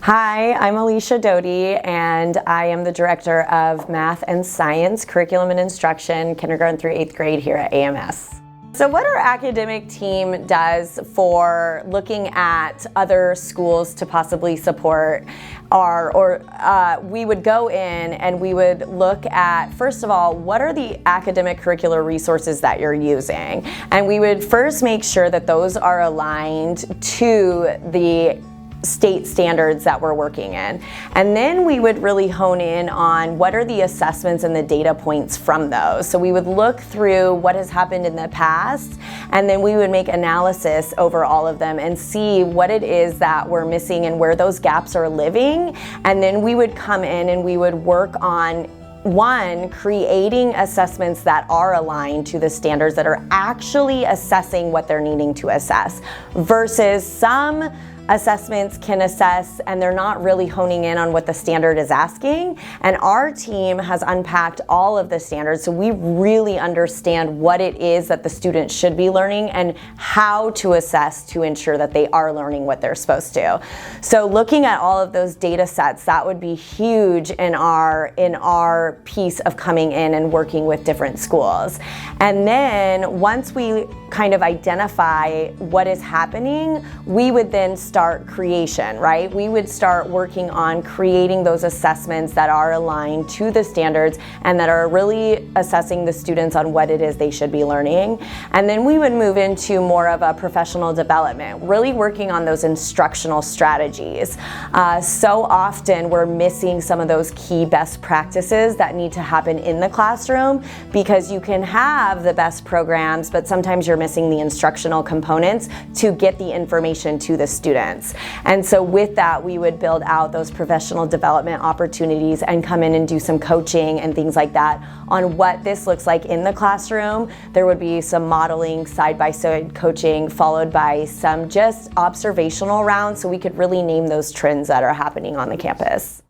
Hi, I'm Alicia Doty, and I am the Director of Math and Science, Curriculum and Instruction, kindergarten through 8th grade here at AMS. So what our academic team does for looking at other schools to possibly support we would go in and we would look at, first of all, what are the academic curricular resources that you're using? And we would first make sure that those are aligned to the state standards that we're working in. And then we would really hone in on what are the assessments and the data points from those. So we would look through what has happened in the past, and then we would make analysis over all of them and see what it is that we're missing and where those gaps are living. And then we would come in and we would work on creating assessments that are aligned to the standards, that are actually assessing what they're needing to assess, versus some assessments can assess and they're not really honing in on what the standard is asking. And our team has unpacked all of the standards, so we really understand what it is that the students should be learning and how to assess to ensure that they are learning what they're supposed to. So looking at all of those data sets, that would be huge in our piece of coming in and working with different schools. And then once we kind of identify what is happening, we would then start creation, right? We would start working on creating those assessments that are aligned to the standards and that are really assessing the students on what it is they should be learning. And then we would move into more of a professional development, really working on those instructional strategies. So often we're missing some of those key best practices that need to happen in the classroom, because you can have the best programs, but sometimes you're missing the instructional components to get the information to the students. And so with that, we would build out those professional development opportunities and come in and do some coaching and things like that on what this looks like in the classroom. There would be some modeling, side-by-side coaching, followed by some just observational rounds, so we could really name those trends that are happening on the campus.